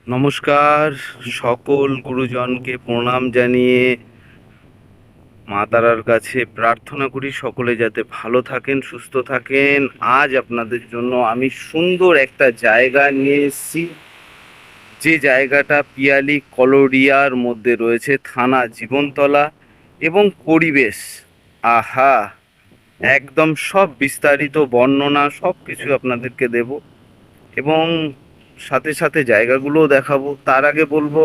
নমস্কার। সকল গুরুজনকে প্রণাম জানিয়ে মা তারার কাছে প্রার্থনা করি সকলে যাতে ভালো থাকেন, সুস্থ থাকেন। আজ আপনাদের জন্য আমি সুন্দর একটা জায়গা নিয়ে এসেছি, যে জায়গাটা পিয়ালি কলোরিয়ার মধ্যে রয়েছে, থানা জীবনতলা। এবং পরিবেশ, আহা, একদম সব বিস্তারিত বর্ণনা সব কিছু আপনাদেরকে দেব এবং সাথে সাথে জায়গাগুলোও দেখাবো। তার আগে বলবো,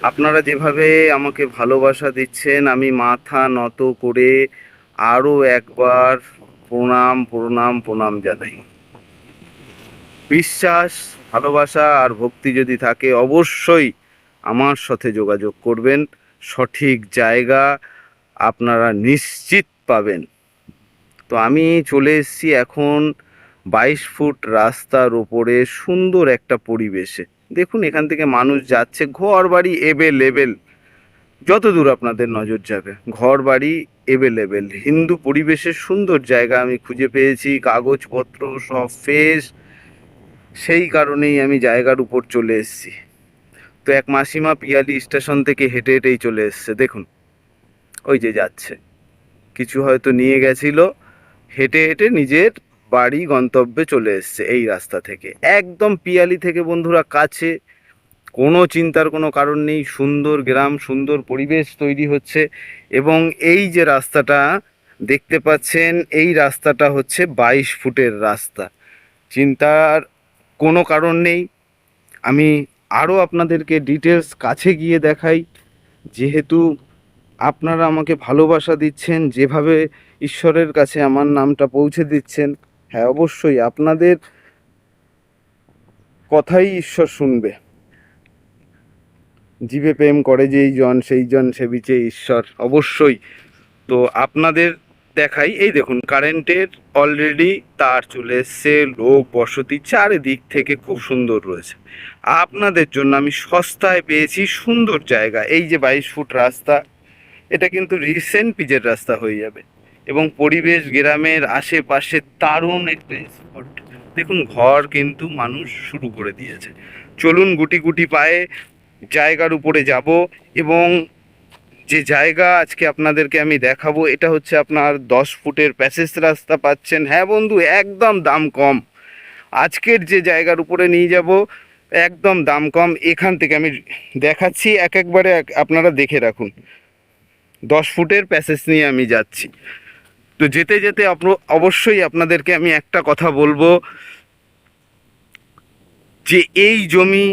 আপনারা যেভাবে আমাকে ভালোবাসা দিচ্ছেন, আমি মাথা নত করে আরও একবার প্রণাম প্রণাম প্রণাম জানাই। বিশ্বাস, ভালোবাসা আর ভক্তি যদি থাকে, অবশ্যই আমার সাথে যোগাযোগ করবেন। সঠিক জায়গা আপনারা নিশ্চিত পাবেন। তো আমি চলে এসেছি এখন 22 ফুট রাস্তার ওপরে সুন্দর একটা পরিবেশে। দেখুন, এখান থেকে মানুষ যাচ্ছে, ঘর বাড়ি এভেলেবেল, যত দূর আপনাদের নজর যাবে ঘর বাড়ি এভেলেবেল। হিন্দু পরিবেশের সুন্দর জায়গা আমি খুঁজে পেয়েছি, কাগজপত্র সব ফ্রেশ, সেই কারণেই আমি জায়গার উপর চলে এসেছি। তো এক মাসিমা পিয়ালি স্টেশন থেকে হেঁটে হেঁটেই চলে এসছে, দেখুন ওই যে যাচ্ছে, কিছু হয়তো নিয়ে গেছিল, হেঁটে হেঁটে নিজের বাড়ি গন্তব্যে চলে এসছে এই রাস্তা থেকে। একদম পিয়ালি থেকে বন্ধুরা কাছে, কোনো চিন্তার কোনো কারণ নেই। সুন্দর গ্রাম, সুন্দর পরিবেশ তৈরি হচ্ছে। এবং এই যে রাস্তাটা দেখতে পাচ্ছেন, এই রাস্তাটা হচ্ছে 22 ফুটের রাস্তা। চিন্তার কোনো কারণ নেই। আমি আরও আপনাদেরকে ডিটেলস কাছে গিয়ে দেখাই, যেহেতু আপনারা আমাকে ভালোবাসা দিচ্ছেন, যেভাবে ঈশ্বরের কাছে আমার নামটা পৌঁছে দিচ্ছেন। হ্যাঁ, অবশ্যই আপনাদের কথাই ঈশ্বর শুনবে। জীবে প্রেম করে যেই জন, সেই জন সেবিছে ঈশ্বর, অবশ্যই। তো আপনাদের দেখাই, এই দেখুন কারেন্টের অলরেডি তার চলে এসছে, লোক বসতি চারিদিক থেকে খুব সুন্দর রয়েছে। আপনাদের জন্য আমি সস্তায় পেয়েছি সুন্দর জায়গা। এই যে 22 ফুট রাস্তা, এটা কিন্তু রিসেন্ট পিচের রাস্তা হয়ে যাবে। এবং পরিবেশ গ্রামের আশেপাশে দারুণ একটা স্পট। দেখুন, ঘর কিন্তু মানুষ শুরু করে দিয়েছে। চলুন গুটি গুটি পায়ে জায়গার উপরে যাব। এবং যে জায়গা আজকে আপনাদেরকে আমি দেখাবো, এটা হচ্ছে আপনার 10 ফুটের প্যাসেজ রাস্তা পাচ্ছেন। হ্যাঁ বন্ধু, একদম দাম কম। আজকের যে জায়গার উপরে নিয়ে যাব, একদম দাম কম। এখান থেকে আমি দেখাচ্ছি, একবারে আপনারা দেখে রাখুন। 10 ফুটের প্যাসেজ নিয়ে আমি যাচ্ছি। তো যেতে যেতে অবশ্যই আপনাদেরকে আমি একটা কথা বলবো, যে এই জমি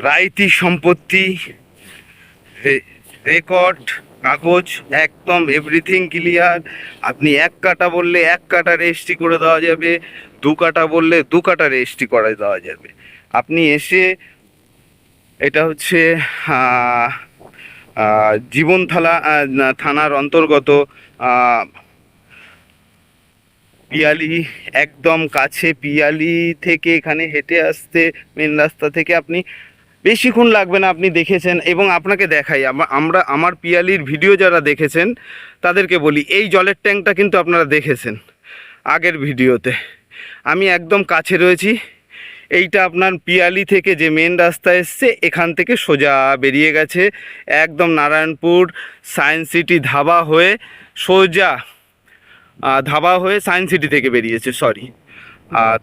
রাইতি সম্পত্তি, রেকর্ড, কাগজ, একদম এভরিথিং ক্লিয়ার। আপনি 1 কাঠা বললে 1 কাঠা রেজিস্ট্রি করে দেওয়া যাবে, 2 কাঠা বললে 2 কাঠা রেজিস্ট্রি করে দেওয়া যাবে। আপনি এসে, এটা হচ্ছে জীবনতলা থানার অন্তর্গত পিয়ালি, একদম কাছে। পিয়ালি থেকে এখানে হেঁটে আসতে মেন রাস্তা থেকে আপনি বেশিক্ষণ লাগবে না, আপনি দেখেছেন। এবং আপনাকে দেখাই, আমার পিয়ালির ভিডিও যারা দেখেছেন তাদেরকে বলি, এই জলের ট্যাঙ্কটা কিন্তু আপনারা দেখেছেন আগের ভিডিওতে। আমি একদম কাছে রয়েছি। এইটা আপনার পিয়ালি থেকে যে মেন রাস্তা এসছে, এখান থেকে সোজা বেরিয়ে গেছে, একদম নারায়ণপুর সায়েন্স সিটি ধাবা হয়ে সোজা, ধাবা হয়ে সায়েন্স সিটি থেকে বেরিয়েছে, সরি।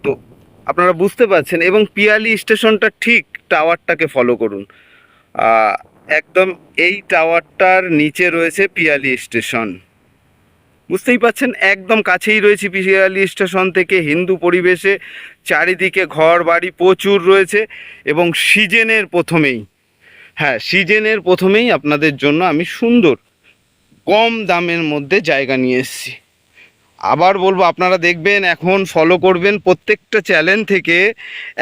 তো আপনারা বুঝতে পারছেন। এবং পিয়ালি স্টেশনটা ঠিক টাওয়ারটাকে ফলো করুন, একদম এই টাওয়ারটার নিচে রয়েছে পিয়ালি স্টেশন। বুঝতেই পাচ্ছেন, একদম কাছেই রয়েছে পিয়ালি স্টেশন থেকে। হিন্দু পরিবেশে, চারিদিকে ঘর বাড়ি প্রচুর রয়েছে। এবং সিজনের প্রথমেই, হ্যাঁ সিজনের প্রথমেই আপনাদের জন্য আমি সুন্দর কম দামের মধ্যে জায়গা নিয়ে এসেছি। আবার বলবো, আপনারা দেখবেন, এখন ফলো করবেন প্রত্যেকটা চ্যানেল থেকে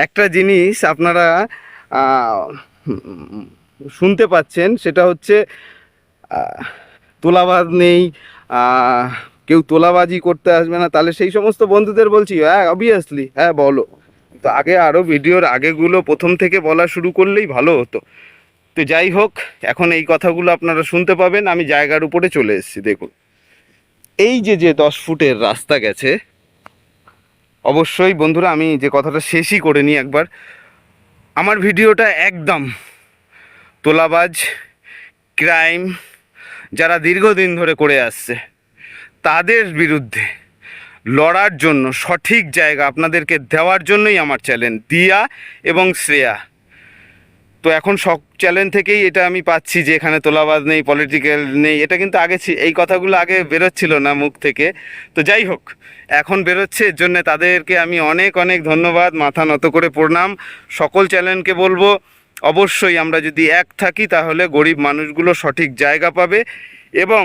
একটা জিনিস আপনারা শুনতে পাচ্ছেন, সেটা হচ্ছে তোলাবাজ নেই, কেউ তোলাবাজি করতে আসবে না। তাহলে সেই সমস্ত বন্ধুদের বলছি, হ্যাঁ অবভিয়াসলি, হ্যাঁ বলো। তো আগে আরও ভিডিওর আগেগুলো প্রথম থেকে বলা শুরু করলেই ভালো হতো। তো যাই হোক, এখন এই কথাগুলো আপনারা শুনতে পাবেন। আমি জায়গার উপরে চলে এসেছি, দেখুন এই যে 10 ফুটের রাস্তা গেছে। অবশ্যই বন্ধুরা, আমি যে কথাটা শেষই করে নিই একবার। আমার ভিডিওটা একদম তোলাবাজ, ক্রাইম যারা দীর্ঘদিন ধরে করে আসছে তাদের বিরুদ্ধে লড়ার জন্য সঠিক জায়গা আপনাদেরকে দেওয়ার জন্যই আমার চ্যানেল দিয়া এবং শ্রেয়া। তো এখন সব চ্যানেল থেকেই এটা আমি পাচ্ছি যে এখানে তোলাবাজ নেই, পলিটিক্যাল নেই। এটা কিন্তু আগে এই কথাগুলো আগে বেরোচ্ছিল না মুখ থেকে। তো যাই হোক, এখন বেরোচ্ছে, এর জন্য তাদেরকে আমি অনেক অনেক ধন্যবাদ, মাথা নত করে প্রণাম। সকল চ্যানেলকে বলবো অবশ্যই আমরা যদি এক থাকি তাহলে গরিব মানুষগুলো সঠিক জায়গা পাবে, এবং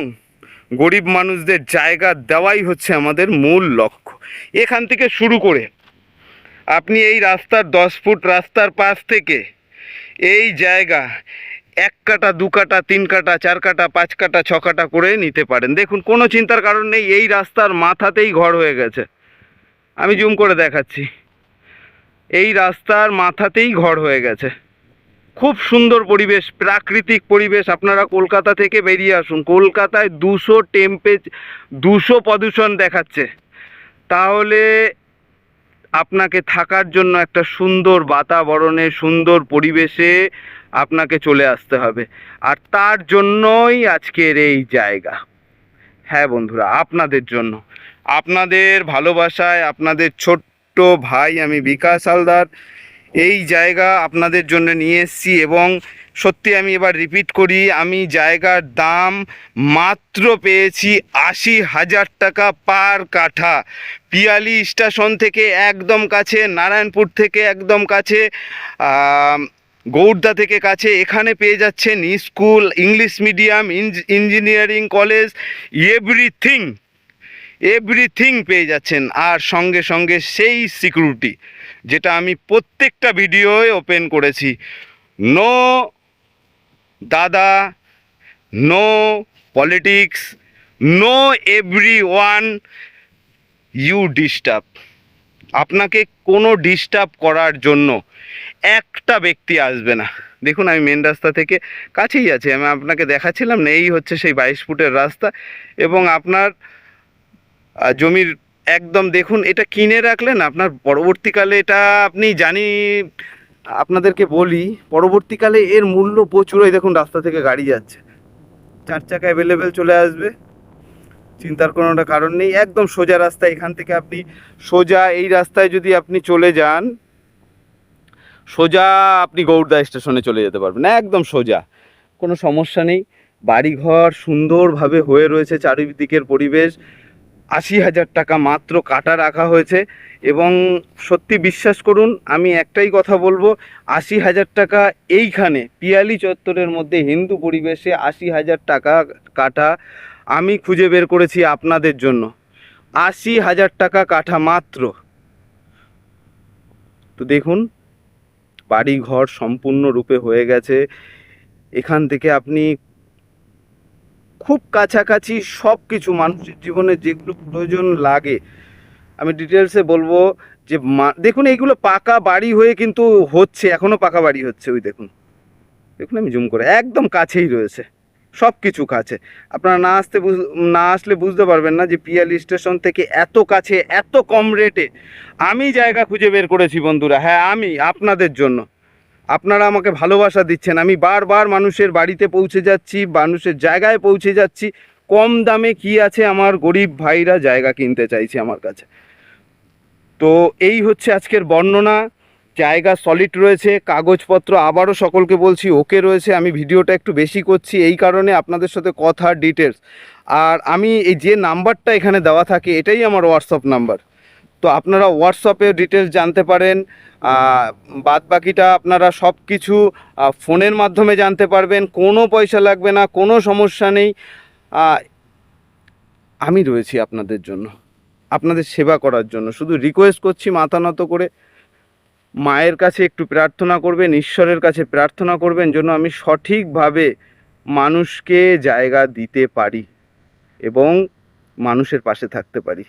গরিব মানুষদের জায়গা দেওয়াই হচ্ছে আমাদের মূল লক্ষ্য। এখান থেকে শুরু করে আপনি এই রাস্তার 10 ফুট রাস্তার পাশ থেকে এই জায়গা 1 কাটা 2 কাটা 3 কাটা 4 কাটা 5 কাটা 6 কাটা করে নিতে পারেন। দেখুন, কোনো চিন্তার কারণ নেই, এই রাস্তার মাথাতেই ঘর হয়ে গেছে। আমি জুম করে দেখাচ্ছি, এই রাস্তার মাথাতেই ঘর হয়ে গেছে। খুব সুন্দর পরিবেশ, প্রাকৃতিক পরিবেশ। আপনারা কলকাতা থেকে বেরিয়ে আসুন, কলকাতায় 200 প্রদূষণ দেখাচ্ছে, তাহলে আপনাকে থাকার জন্য একটা সুন্দর বাতাবরণে, সুন্দর পরিবেশে আপনাকে চলে আসতে হবে। আর তার জন্যই আজকের এই জায়গা। হ্যাঁ বন্ধুরা, আপনাদের জন্য, আপনাদের ভালোবাসায়, আপনাদের ছোট্ট ভাই আমি বিকাশ হালদার এই জায়গা আপনাদের জন্য নিয়ে এসেছি। এবং সত্যি আমি এবার রিপিট করি, আমি জায়গার দাম মাত্র পেয়েছি 80,000 টাকা পার কাঠা। পিয়ালি স্টেশন থেকে একদম কাছে, নারায়ণপুর থেকে একদম কাছে, গৌড়দা থেকে কাছে। এখানে পেয়ে যাচ্ছেন school, English medium, engineering college, everything পেয়ে যাচ্ছেন। আর সঙ্গে সঙ্গে সেই সিকিউরিটি যেটা আমি প্রত্যেকটা ভিডিওয় ওপেন করেছি, নো দাদা, no politics, no everyone you disturb. আপনাকে কোনো ডিস্টার্ব করার জন্য একটা ব্যক্তি আসবে না। দেখুন, আমি মেন রাস্তা থেকে কাছেই আছি, আমি আপনাকে দেখাচ্ছিলাম না, এই হচ্ছে সেই 22 ফুটের রাস্তা। এবং আপনার জমির একদম দেখুন, এটা কিনে রাখলেন আপনার পরবর্তীকালে, এটা আপনি জানি আপনাদেরকে বলি, পরবর্তীকালে এর মূল্য প্রচুর। এই দেখুন, রাস্তা থেকে গাড়ি যাচ্ছে, 4 চাকা অ্যাভেলেবেল চলে আসবে, চিন্তার কোনোটা কারণ নেই। একদম সোজা রাস্তা, এখান থেকে আপনি সোজা এই রাস্তায় যদি আপনি চলে যান, সোজা আপনি গৌড়দা স্টেশনে চলে যেতে পারবেন, একদম সোজা, কোনো সমস্যা নেই। বাড়িঘর সুন্দরভাবে হয়ে রয়েছে, চারিদিকের পরিবেশ। 80,000 টাকা মাত্র কাটা রাখা হয়েছে। এবং সত্যি বিশ্বাস করুন, আমি একটাই কথা বলবো, 80,000 টাকা এইখানে পিয়ালি চত্বরের মধ্যে হিন্দু পরিবেশে 80,000 টাকা কাটা আমি খুঁজে বের করেছি আপনাদের জন্য। 80,000 টাকা কাঠা মাত্র। তো দেখুন, বাড়ি ঘর সম্পূর্ণরূপে হয়ে গেছে। এখান থেকে আপনি খুব কাছাকাছি সব কিছু মানুষের জীবনে যেগুলো প্রয়োজন লাগে, আমি ডিটেলসে বলবো। যে দেখুন, এইগুলো পাকা বাড়ি হয়ে কিন্তু হচ্ছে, এখনও পাকা বাড়ি হচ্ছে। ওই দেখুন, দেখুন আমি জুম করে, একদম কাছেই রয়েছে, সব কিছু কাছে। আপনারা না আসলে বুঝতে পারবেন না যে পিয়ালি স্টেশন থেকে এত কাছে, এত কম রেটে আমি জায়গা খুঁজে বের করেছি বন্ধুরা। হ্যাঁ, আমি আপনাদের জন্য। আপনারা আমাকে ভালোবাসা দিচ্ছেন, আমি বারবার মানুষের বাড়িতে পৌঁছে যাচ্ছি, মানুষের জায়গায় পৌঁছে যাচ্ছি। কম দামে কি আছে, আমার গরিব ভাইরা জায়গা কিনতে চাইছে আমার কাছে। তো এই হচ্ছে আজকের বর্ণনা। জায়গা সলিড রয়েছে, কাগজপত্র আবারও সকলকে বলছি ওকে রয়েছে। আমি ভিডিওটা একটু বেশি করছি এই কারণে, আপনাদের সাথে কথা, ডিটেলস। আর আমি এই যে নাম্বারটা এখানে দেওয়া থাকে, এটাই আমার হোয়াটসঅ্যাপ নাম্বার। তো আপনারা হোয়াটসঅ্যাপে ডিটেলস জানতে পারেন, বাদ বাকিটা আপনারা সব কিছু ফোনের মাধ্যমে জানতে পারবেন, কোনো পয়সা লাগবে না, কোনো সমস্যা নেই। আমি রয়েছি আপনাদের জন্য, আপনাদের সেবা করার জন্য। শুধু রিকোয়েস্ট করছি, মাথা নত করে মায়ের কাছে একটু প্রার্থনা করবেন, ঈশ্বরের কাছে প্রার্থনা করবেন যেন আমি সঠিকভাবে মানুষকে জায়গা দিতে পারি এবং মানুষের পাশে থাকতে পারি।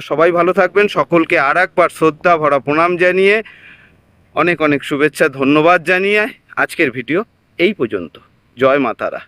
সবাই ভালো থাকবেন। সকলকে আর একবার শ্রদ্ধা ভরা প্রণাম জানিয়ে, অনেক অনেক শুভেচ্ছা, ধন্যবাদ জানিয়ে আজকের ভিডিও এই পর্যন্ত। জয় মা তারা।